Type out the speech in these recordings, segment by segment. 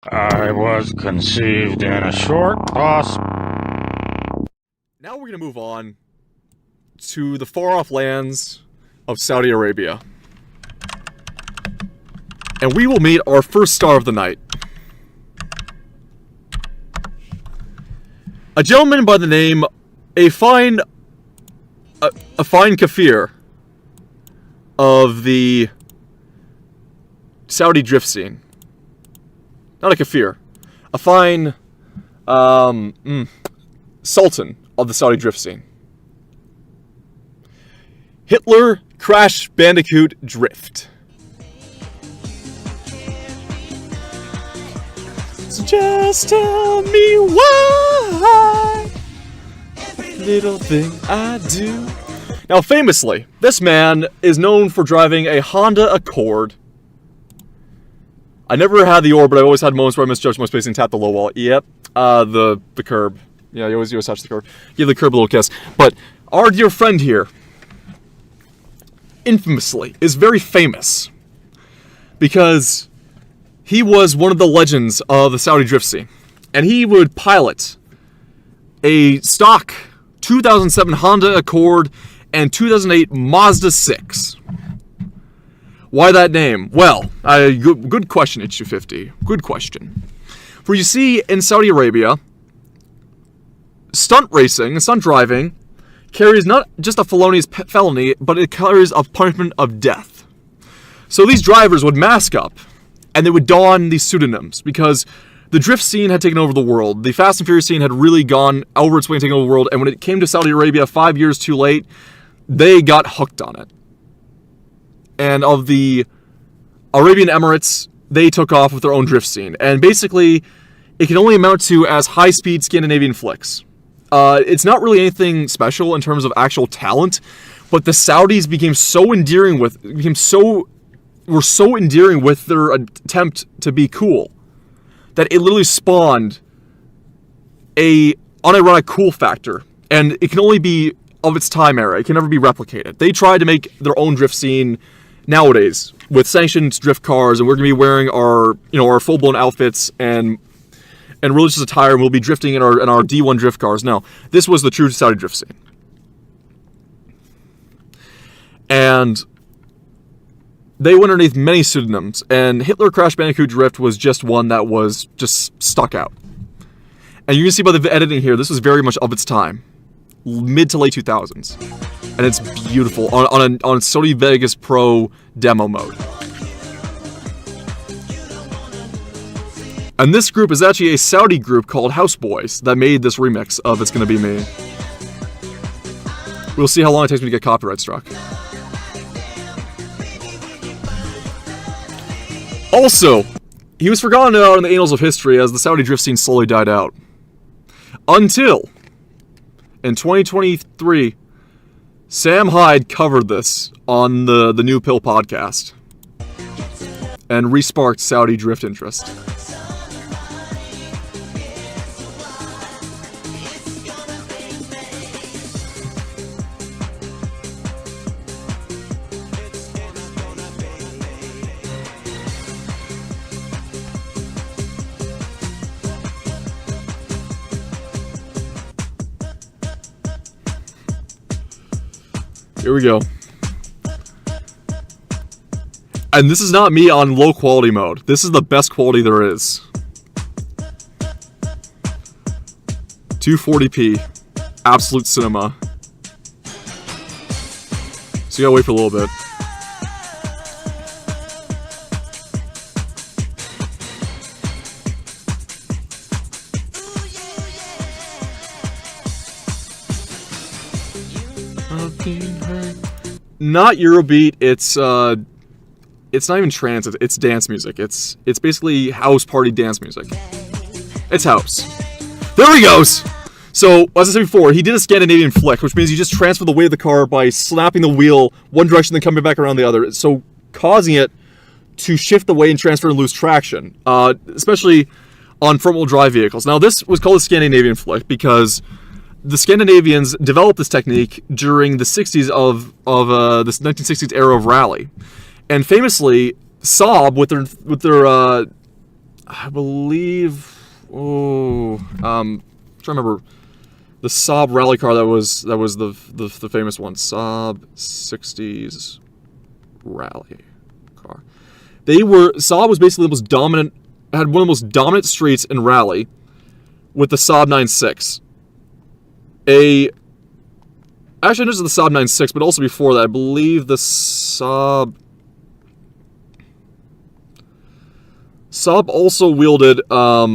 I was conceived in a short bus. Now we're going to move on to the far-off lands of Saudi Arabia. And we will meet our first star of the night. A gentleman by the name, a fine kafir of the Saudi drift scene. Not a kafir. A fine sultan of the Saudi drift scene. Hitler Crash Bandicoot Drift. So just tell me why every little thing I do. Now, famously, this man is known for driving a Honda Accord. I never had the Or, but I always had moments where I misjudged my space and tapped the low wall. Yep, the curb. Yeah, you always touch the curb. Give the curb a little kiss. But our dear friend here, infamously, is very famous because he was one of the legends of the Saudi drift scene. And he would pilot a stock 2007 Honda Accord and 2008 Mazda 6. Why that name? Well, good question, H250. Good question. For you see, in Saudi Arabia, stunt racing and stunt driving carries not just a felonious felony, but it carries a punishment of death. So these drivers would mask up, and they would don these pseudonyms, because the drift scene had taken over the world. The Fast and Furious scene had really gone over its way and taken over the world, and when it came to Saudi Arabia 5 years too late, they got hooked on it. And of the Arabian Emirates, they took off with their own drift scene. And basically, it can only amount to as high-speed Scandinavian flicks. It's not really anything special in terms of actual talent, but the Saudis became so endearing with their attempt to be cool that it literally spawned a unironic cool factor, and it can only be of its time era. It can never be replicated. They tried to make their own drift scene nowadays with sanctioned drift cars, and we're going to be wearing our full-blown outfits and religious attire, and we'll be drifting in our D1 drift cars. No, this was the true Saudi drift scene. And they went underneath many pseudonyms, and Hitler Crash Bandicoot Drift was just one that was just stuck out. And you can see by the editing here, this was very much of its time. Mid to late 2000s. And it's beautiful on Sony Vegas Pro demo mode. And this group is actually a Saudi group called Houseboys that made this remix of It's Gonna Be Me. We'll see how long it takes me to get copyright struck. Also, he was forgotten about in the annals of history as the Saudi drift scene slowly died out. Until, in 2023, Sam Hyde covered this on the New Pill podcast and resparked Saudi drift interest. Here we go. And this is not me on low quality mode. This is the best quality there is. 240p. Absolute cinema. So you gotta wait for a little bit. Not Eurobeat, it's not even trance, it's dance music. It's basically house party dance music. It's house. There he goes! So, as I said before, he did a Scandinavian flick, which means you just transfer the weight of the car by snapping the wheel one direction, then coming back around the other. So, causing it to shift the weight and transfer and lose traction, especially on front-wheel drive vehicles. Now, this was called a Scandinavian flick because the Scandinavians developed this technique during the 60s of this 1960s era of rally. And famously, Saab, with their I believe, trying to remember the Saab rally car that was the famous one, Saab 60s rally car. Saab was basically the most dominant, had one of the most dominant streets in rally with the Saab 9.6. Actually, not just the Saab 9.6, but also before that, I believe the Saab also wielded, well,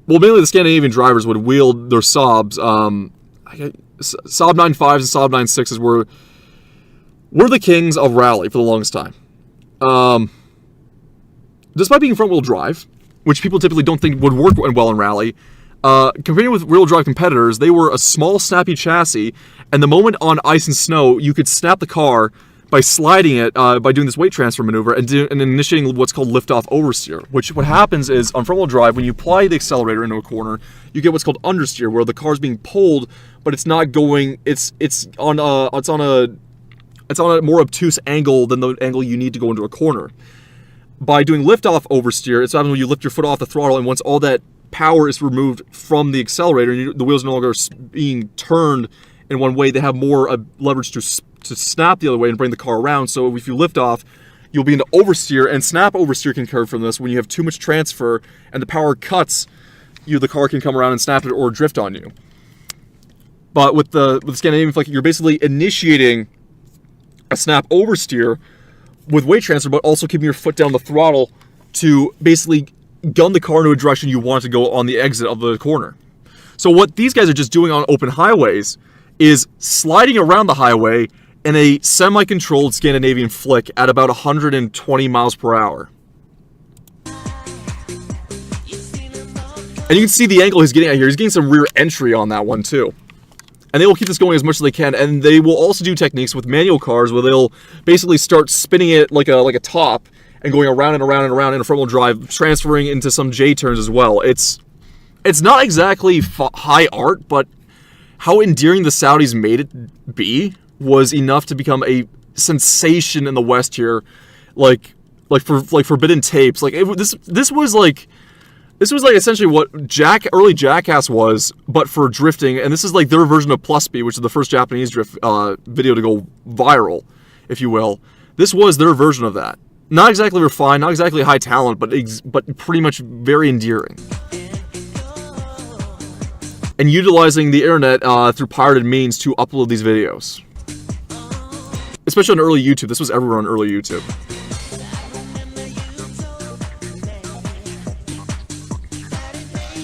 mainly the Scandinavian drivers would wield their Saabs. Saab 9.5s and Saab 9.6s were the kings of rally for the longest time. Despite being front-wheel drive, which people typically don't think would work well in rally, comparing with rear-wheel drive competitors, they were a small, snappy chassis, and the moment on ice and snow, you could snap the car by sliding it, by doing this weight transfer maneuver, and initiating what's called lift-off oversteer. Which, what happens is, on front-wheel drive, when you apply the accelerator into a corner, you get what's called understeer, where the car's being pulled, but it's not going, it's on a more obtuse angle than the angle you need to go into a corner. By doing lift-off oversteer, it's when you lift your foot off the throttle, and once all that power is removed from the accelerator, the wheels no longer being turned in one way, they have more leverage to snap the other way and bring the car around. So if you lift off, you'll be into oversteer, and snap oversteer can occur from this when you have too much transfer and the power cuts, the car can come around and snap it or drift on you. But with the Scandinavian flick, you're basically initiating a snap oversteer with weight transfer, but also keeping your foot down the throttle to basically gun the car into a direction you want it to go on the exit of the corner. So what these guys are just doing on open highways is sliding around the highway in a semi-controlled Scandinavian flick at about 120 miles per hour. And you can see the angle he's getting at here. He's getting some rear entry on that one too. And they will keep this going as much as they can, and they will also do techniques with manual cars where they'll basically start spinning it like a top and going around and around and around in a front-wheel drive, transferring into some J-turns as well. It's not exactly high art, but how endearing the Saudis made it be was enough to become a sensation in the West here, like Forbidden Tapes. Like this was like essentially what early Jackass was, but for drifting. And this is like their version of Plus Speed, which is the first Japanese drift video to go viral, if you will. This was their version of that. Not exactly refined, not exactly high talent, but pretty much very endearing. And utilizing the internet through pirated means to upload these videos. Especially on early YouTube. This was everywhere on early YouTube.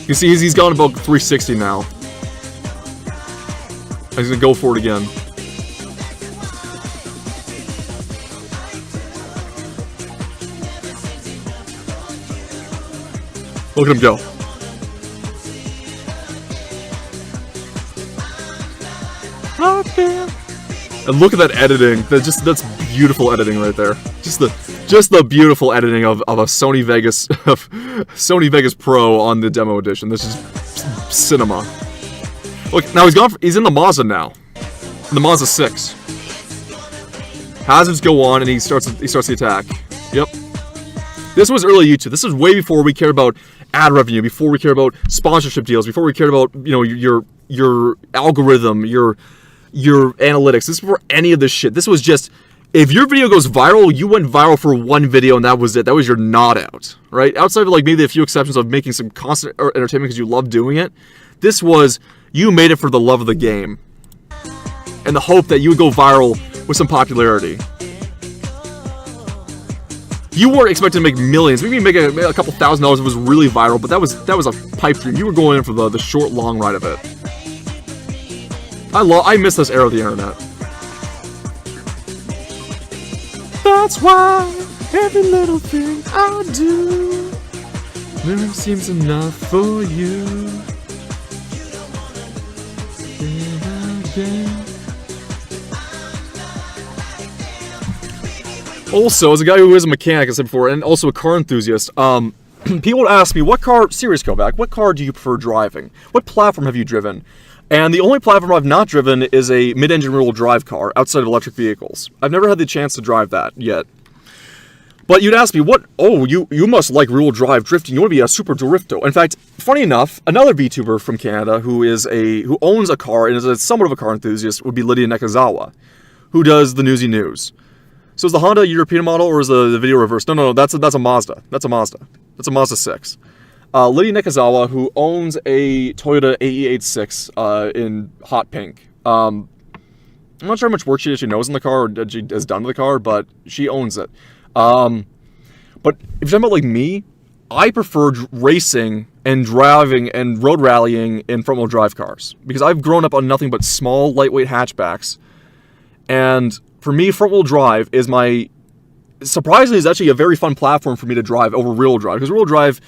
You see, he's gone about 360 now. He's gonna go for it again. Look at him go. And look at that editing. That's beautiful editing right there. Just the beautiful editing of a Sony Vegas Pro on the demo edition. This is cinema. Look, now he's in the Mazda now. In the Mazda 6. Hazards go on and he starts the attack. Yep. This was early YouTube. This was way before we cared about ad revenue, before we cared about sponsorship deals, before we cared about, your algorithm, your analytics. This is before any of this shit. This was just, if your video goes viral, you went viral for one video and that was it. That was your nod out, right? Outside of like maybe a few exceptions of making some constant entertainment because you love doing it, this was, you made it for the love of the game and the hope that you would go viral with some popularity. You weren't expecting to make millions. Maybe make a couple $1,000 if it was really viral, but that was a pipe dream. You were going in for the short, long ride of it. I miss this era of the internet. That's why every little thing I do never seems enough for you. Also, as a guy who is a mechanic, as I said before, and also a car enthusiast, people would ask me, serious Kovac, what car do you prefer driving? What platform have you driven? And the only platform I've not driven is a mid-engine rear-wheel drive car outside of electric vehicles. I've never had the chance to drive that yet. But you'd ask me, what? Oh, you must like rear-wheel drive drifting. You want to be a super drifto. In fact, funny enough, another VTuber from Canada who owns a car and is somewhat of a car enthusiast would be Lydia Nekazawa, who does the Newsy News. So is the Honda a European model or is the video reverse? No, that's a Mazda. That's a Mazda 6. Lydia Nekazawa, who owns a Toyota AE86 in hot pink. I'm not sure how much work she actually knows in the car or that she has done to the car, but she owns it. But if you're talking about like me, I prefer racing and driving and road rallying in front-wheel drive cars because I've grown up on nothing but small, lightweight hatchbacks. And for me, front-wheel drive is surprisingly, is actually a very fun platform for me to drive over rear-wheel drive because rear-wheel drive,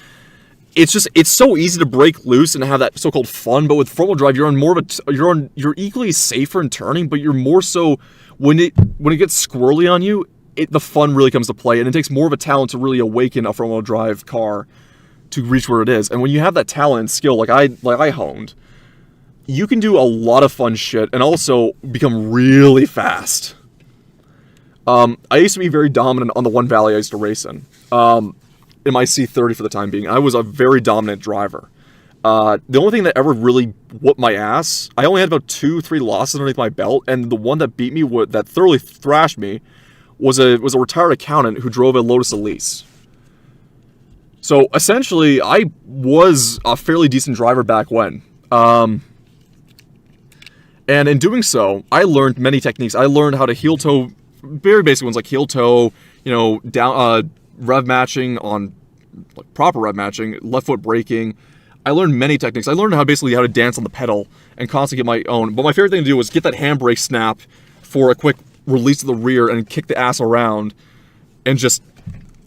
it's so easy to break loose and have that so-called fun. But with front-wheel drive, you're equally safer in turning, but you're more so when it gets squirrely on you. The fun really comes to play, and it takes more of a talent to really awaken a front-wheel drive car to reach where it is. And when you have that talent and skill, like I honed, you can do a lot of fun shit and also become really fast. I used to be very dominant on the one valley I used to race in my C30 for the time being. I was a very dominant driver. The only thing that ever really whooped my ass, I only had about 2-3 losses underneath my belt, and the one that beat me, that thoroughly thrashed me, was a retired accountant who drove a Lotus Elise. So essentially, I was a fairly decent driver back when. And in doing so, I learned many techniques. I learned how to heel toe, very basic ones like heel toe, down rev matching on proper rev matching, left foot braking. I learned many techniques. I learned how to dance on the pedal and constantly get my own. But my favorite thing to do was get that handbrake snap for a quick release to the rear and kick the ass around and just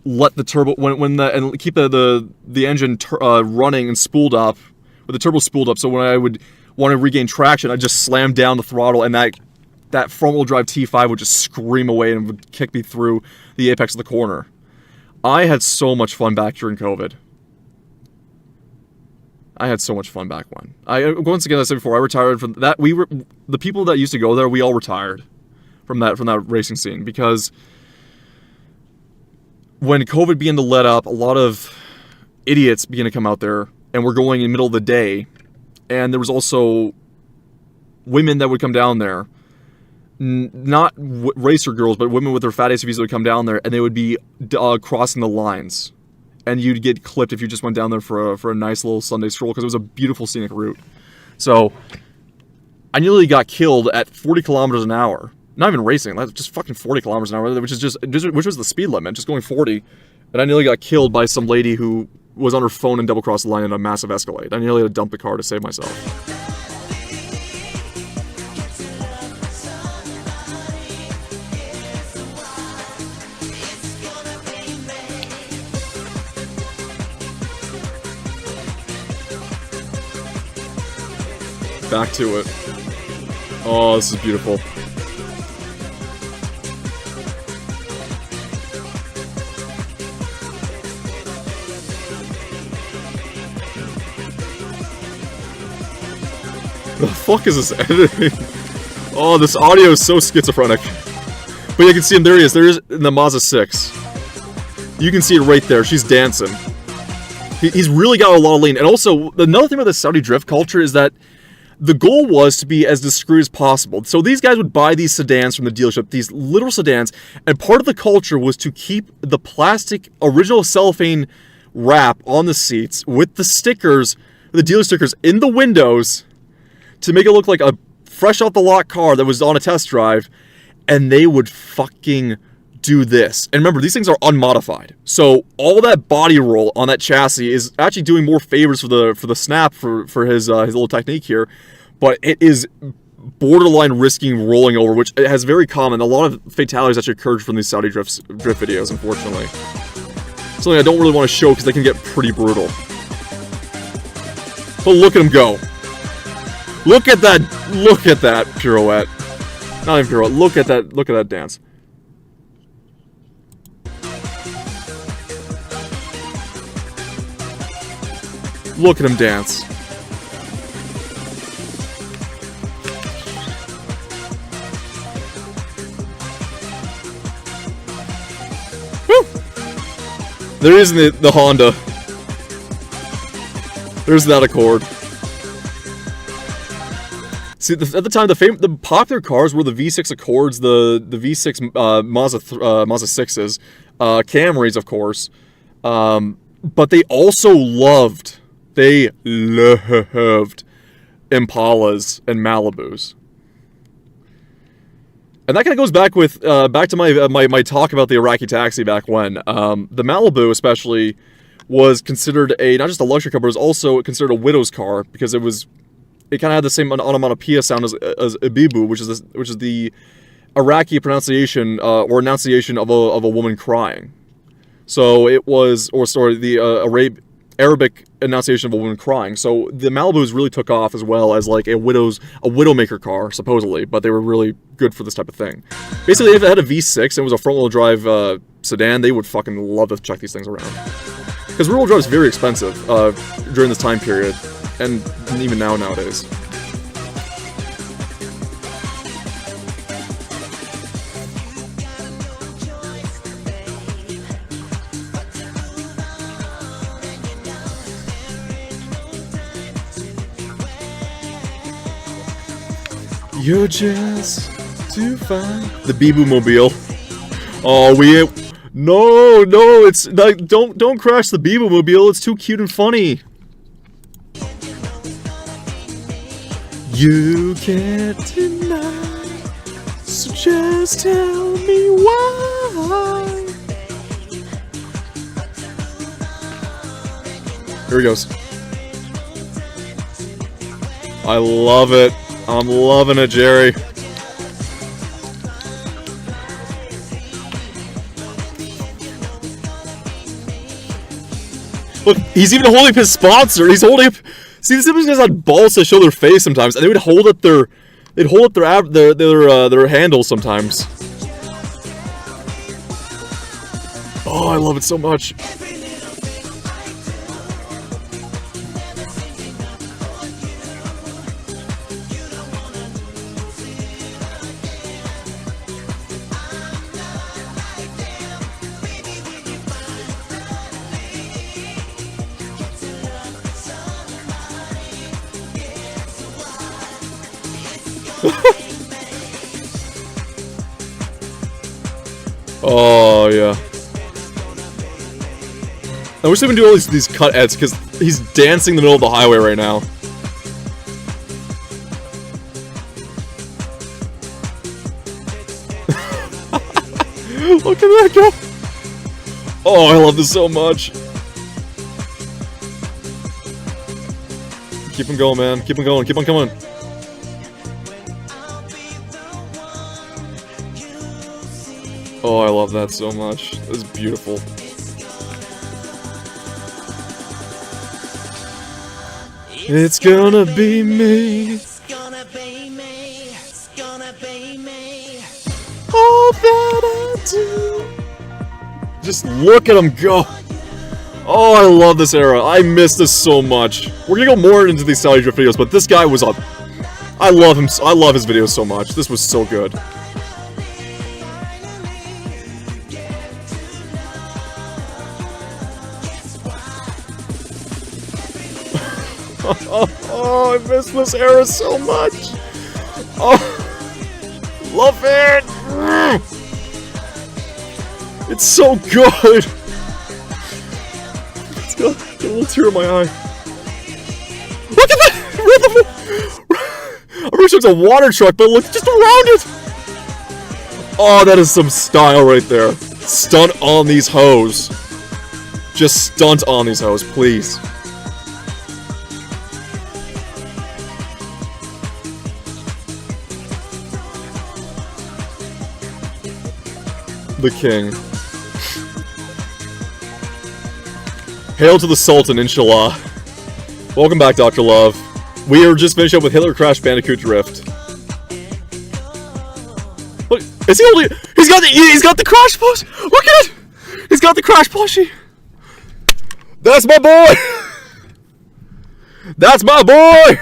let the turbo and keep the engine running and spooled up with the turbo spooled up. So when I would want to regain traction, I'd just slam down the throttle and that front wheel drive T5 would just scream away and would kick me through the apex of the corner. I had so much fun back during COVID. I had so much fun back when. Once again, as I said before, I retired from that. The people that used to go there, we all retired from that racing scene because when COVID began to let up, a lot of idiots began to come out there, and we're going in the middle of the day, and there was also women that would come down there, not racer girls, but women with their fat SUVs that would come down there, and they would be crossing the lines, and you'd get clipped if you just went down there for a nice little Sunday stroll because it was a beautiful scenic route. So I nearly got killed at 40 kilometers an hour. Not even racing, just fucking 40 kilometers an hour, which was the speed limit, just going 40. And I nearly got killed by some lady who was on her phone and double-crossed the line in a massive Escalade. I nearly had to dump the car to save myself. Back to it. Oh, this is beautiful. The fuck is this editing? Oh, this audio is so schizophrenic. But you can see him, there he is. There he is in the Mazda 6. You can see it right there. She's dancing. He's really got a lot of lean. And also, another thing about the Saudi drift culture is that the goal was to be as discreet as possible. So these guys would buy these sedans from the dealership, these literal sedans, and part of the culture was to keep the plastic, original cellophane wrap on the seats with the stickers, the dealer stickers in the windows to make it look like a fresh off the lot car that was on a test drive, and they would fucking do this. And remember, these things are unmodified. So all that body roll on that chassis is actually doing more favors for the snap for his little technique here, but it is borderline risking rolling over, which has very common. A lot of fatalities actually occurred from these Saudi drift videos, unfortunately. Something I don't really want to show because they can get pretty brutal. But look at him go. Look at that pirouette. Not even pirouette. Look at that dance. Look at him dance. Woo! There is the Honda. There's that Accord. See, at the time, the popular cars were the V6 Accords, the V6 Mazda 6s, Camrys, of course. But they also loved Impalas and Malibus. And that kind of goes back to my talk about the Iraqi taxi back when. The Malibu, especially, was considered not just a luxury car, but it was also considered a widow's car because it kind of had the same onomatopoeia sound as Ibibu, which is the Iraqi pronunciation or enunciation of a woman crying. So it was, the Arabic enunciation of a woman crying. So the Malibus really took off as well as like a widowmaker car, supposedly, but they were really good for this type of thing. Basically, if it had a V6 and it was a front-wheel drive sedan, they would fucking love to check these things around. Because rear-wheel drive is very expensive during this time period, and even nowadays. You're just too fine. The Bibu Mobile. Oh, no, it's like don't crash the Bibu Mobile. It's too cute and funny. You can't deny, so just tell me why. Here he goes. I love it. I'm loving it, Jerry. Look, he's even holding up his sponsor. He's holding up. See, these guys had balls to show their face sometimes, and they would hold up their handles sometimes. Oh, I love it so much. Oh, yeah. I wish they would do all these cut edits, because he's dancing in the middle of the highway right now. Look at that go! Oh, I love this so much. Keep him going, man. Keep him going. Keep on coming. Oh, I love that so much. It's beautiful. It's gonna be me. It's gonna be me. It's gonna be me. All that I do. Just look at him go. Oh, I love this era. I miss this so much. We're gonna go more into these Sally Drift videos, but this guy was up. I love him. I love his videos so much. This was so good. Oh, I miss this era so much. Oh, love it. It's so good. It's got a little tear in my eye. Look at that! I wish it was a water truck, but look just around it. Oh, that is some style right there. Stunt on these hoes. Just stunt on these hoes, please. The king. Hail to the Sultan, inshallah. Welcome back, Dr. Love. We are just finished up with Hitler Crash Bandicoot Drift. Look, is he only? He's got the crash push. Look at it. He's got the crash plushie. That's my boy. That's my boy.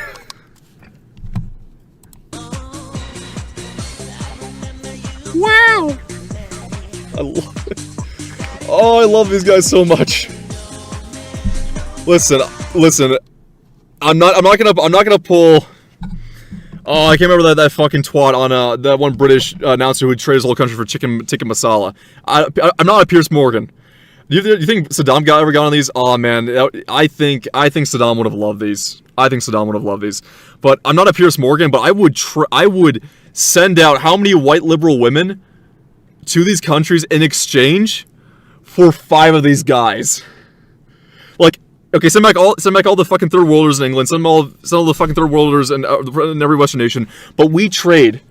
Wow. I love it. Oh, Oh, I love these guys so much. Listen. I'm not gonna pull. Oh, I can't remember that fucking twat on that one British announcer who trades the whole country for chicken tikka masala. I'm not a Pierce Morgan. You think Saddam ever got on these? Oh man, I think Saddam would have loved these. But I'm not a Pierce Morgan, but I would send out how many white liberal women to these countries in exchange for 5 of these guys. Like, okay, send back all the fucking third worlders in England, send all the fucking third worlders in every Western nation, but we trade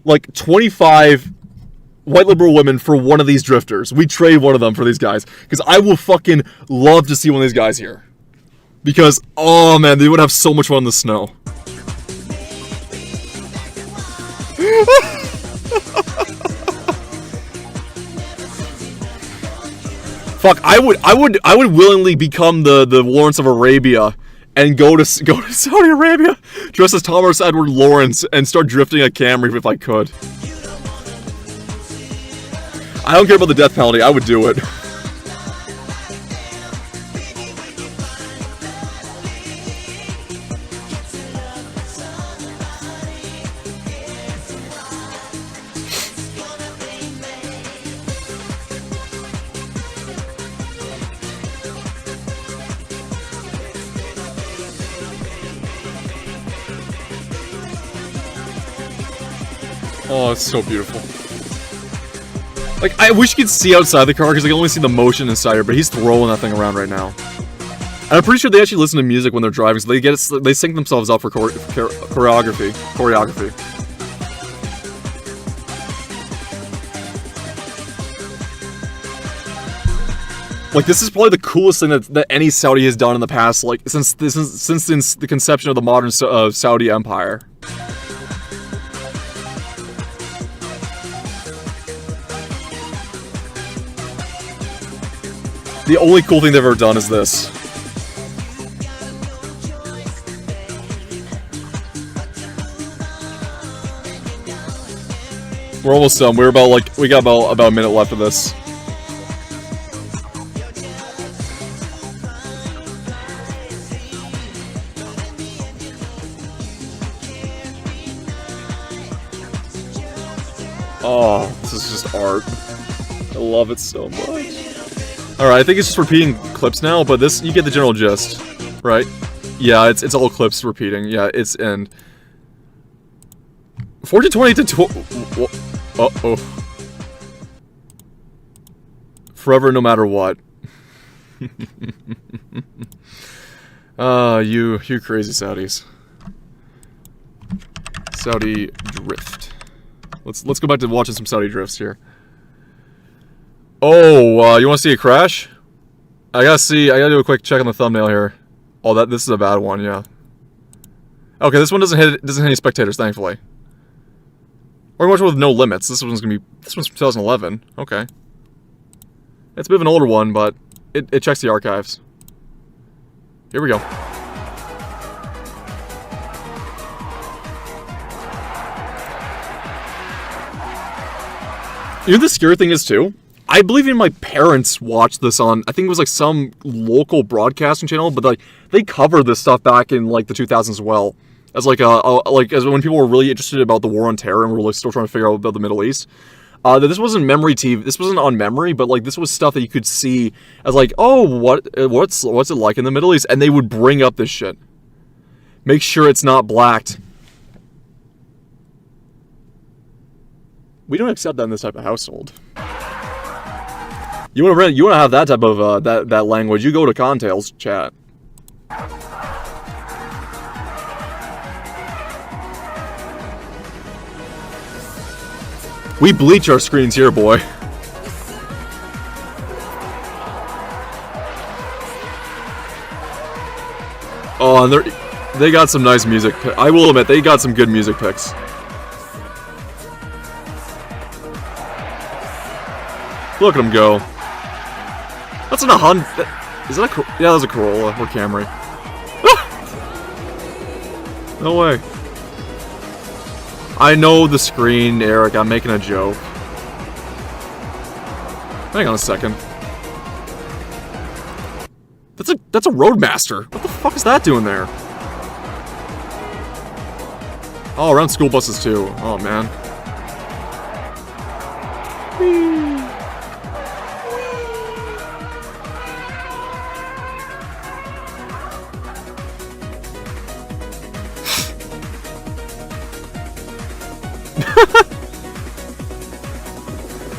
like 25 white liberal women for one of these drifters. We trade one of them for these guys, because I will fucking love to see one of these guys here. Because, oh man, they would have so much fun in the snow. Fuck, I would willingly become the Lawrence of Arabia and go to Saudi Arabia, dress as Thomas Edward Lawrence, and start drifting a Camry if I could. I don't care about the death penalty. I would do it. Oh, it's so beautiful. Like, I wish you could see outside the car, because I can only see the motion inside her, but he's throwing that thing around right now. And I'm pretty sure they actually listen to music when they're driving, so they sync themselves up for choreography. Like, this is probably the coolest thing that any Saudi has done in the past, like, since the conception of the modern Saudi Empire. The only cool thing they've ever done is this. We're almost done. We got about a minute left of this. Oh, this is just art. I love it so much. Alright, I think it's just repeating clips now, but this, you get the general gist, right? Yeah, it's all clips repeating. Yeah, it's in 1420 to uh-oh. Forever, no matter what. You crazy Saudis. Saudi drift. Let's go back to watching some Saudi drifts here. Oh, you want to see a crash? I gotta do a quick check on the thumbnail here. Oh, this is a bad one, yeah. Okay, this one doesn't hit any spectators, thankfully. We're watching with no limits. This one's from 2011. Okay. It's a bit of an older one, but it checks the archives. Here we go. You know the scary thing is, too? I believe even my parents watched this on, I think it was like some local broadcasting channel, but like they covered this stuff back in like the 2000s as well. As like as when people were really interested about the war on terror and were like still trying to figure out about the Middle East. This wasn't memory TV. This wasn't on memory, but like this was stuff that you could see as like, oh, what's it like in the Middle East? And they would bring up this shit. Make sure it's not blacked. We don't accept that in this type of household. You want to have that type of that language? You go to Contails chat. We bleach our screens here, boy. Oh, and they got some nice music. I will admit, they got some good music picks. Look at them go. That's not a Honda. Is that a? Yeah, that was a Corolla or Camry. No way. I know the screen, Eric. I'm making a joke. Hang on a second. That's a Roadmaster. What the fuck is that doing there? Oh, around school buses too. Oh man.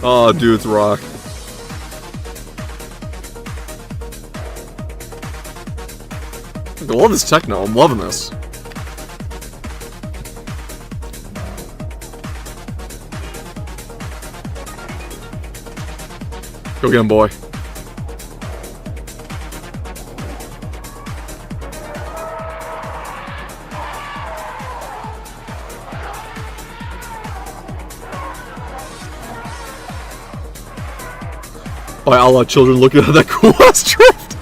Oh, dudes rock. I love this techno. I'm loving this. Go get him, boy. By Allah, children looking at that cool ass drift.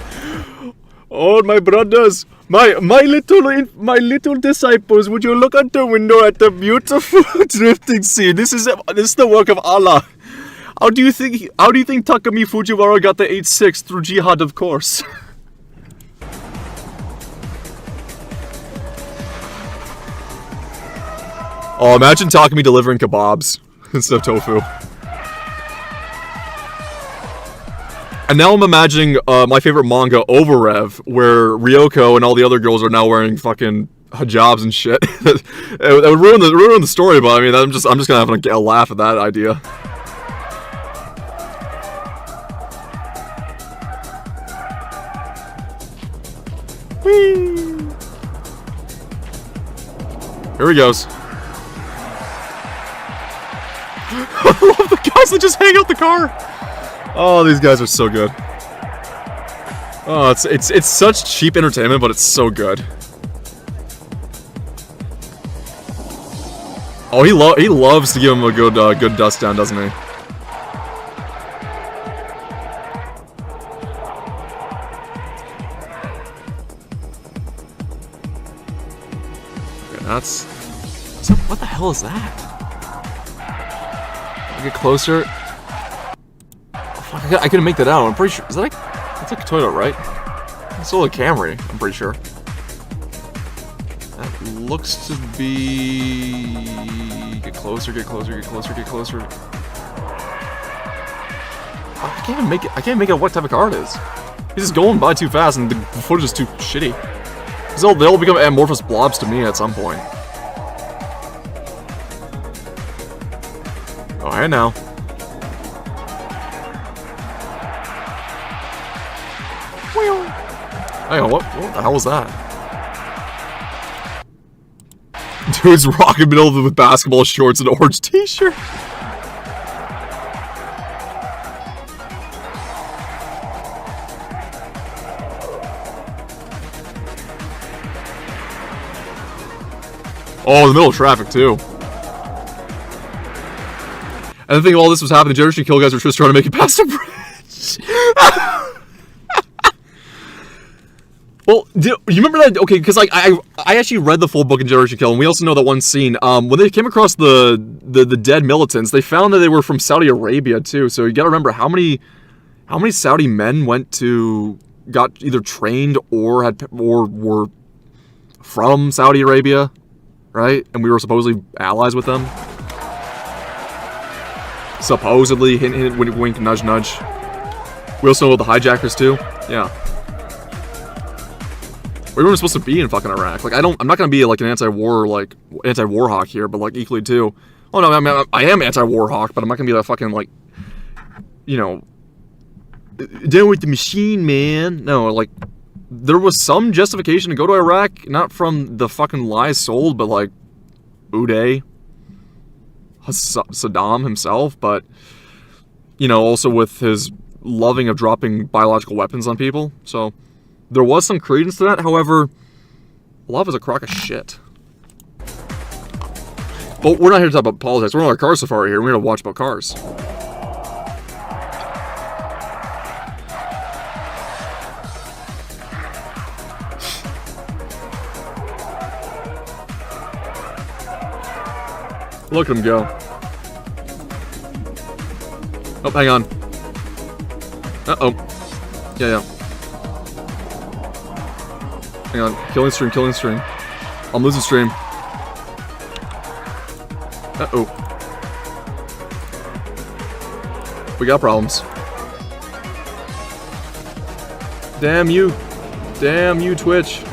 Oh, my brothers, my little disciples, would you look out the window at the beautiful drifting scene? This is the work of Allah. How do you think Takumi Fujiwara got the 8.6 through jihad, of course? Oh, imagine Takumi delivering kebabs instead of tofu. And now I'm imagining my favorite manga, Overrev, where Ryoko and all the other girls are now wearing fucking hijabs and shit. It would ruin the story, but I mean, I'm just gonna have a laugh at that idea. Whee! Here he goes. I love the guys that just hang out the car. Oh, these guys are so good. Oh, it's such cheap entertainment, but it's so good. Oh, he loves to give him a good dust down, doesn't he? Okay, so what the hell is that? Get closer. Fuck, I couldn't make that out. I'm pretty sure. Is that that's like a Toyota, right? It's still a Camry, I'm pretty sure. That looks to be... Get closer, get closer, get closer, get closer. I can't even make it. I can't make out what type of car it is. He's just going by too fast, and the footage is too shitty. They'll become amorphous blobs to me at some point. Oh, hey now. Hang on, what the hell was that? Dude's rocking middle with basketball shorts and an orange t-shirt. Oh, in the middle of traffic, too. And the thing of all this was happening, Generation Kill guys were just trying to make it past a bridge. Well, do you remember that? Okay, because like I actually read the full book in Generation Kill, and we also know that one scene. When they came across the dead militants, they found that they were from Saudi Arabia too. So you got to remember how many Saudi men got either trained or were from Saudi Arabia, right? And we were supposedly allies with them. Supposedly, hint, hint, wink, wink, nudge, nudge. We also know the hijackers too. Yeah. We weren't supposed to be in fucking Iraq. Like, I'm not gonna be like an anti-war hawk here, but like equally too. Oh no, I mean, I am anti-war hawk, but I'm not gonna be that fucking like, you know, down with the machine, man. No, like, there was some justification to go to Iraq, not from the fucking lies sold, but like, Uday, Saddam himself, but you know, also with his loving of dropping biological weapons on people. So there was some credence to that. However, a lot of it's a crock of shit. But we're not here to talk about politics. We're on our car safari here. We're here to watch about cars. Look at him go. Oh, hang on. Uh-oh. Yeah. Hang on. Killing stream. I'm losing stream. Uh-oh. We got problems. Damn you, Twitch.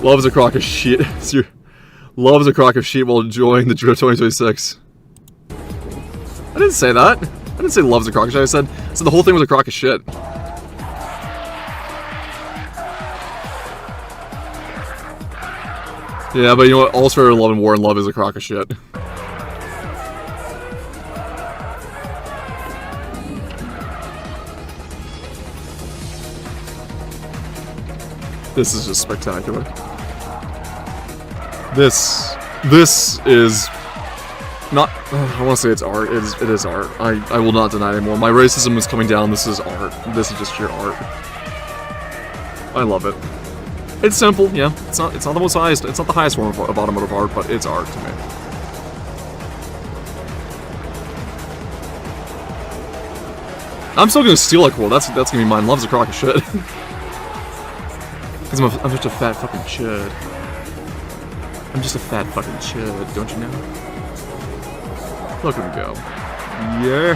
Love is a crock of shit. Love is a crock of shit while enjoying the Drift 2026. I didn't say that. I didn't say love is a crock of shit. I said the whole thing was a crock of shit. Yeah, but you know what? All's fair in love and war, and love is a crock of shit. This is just spectacular. This is not. I want to say it's art. It is art. I will not deny it anymore. My racism is coming down. This is art. This is just sheer art. I love it. It's simple, yeah. It's not the most highest. It's not the highest form of automotive art, but it's art to me. I'm still gonna steal a quote. That's gonna be mine. Love's a crock of shit. Because I'm just a fat fucking chud. I'm just a fat fucking chud, don't you know? Look at him go. Yeah.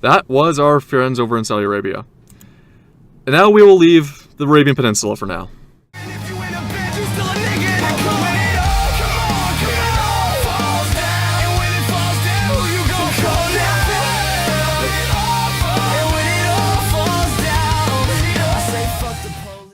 That was our friends over in Saudi Arabia. And now we will leave the Arabian Peninsula for now.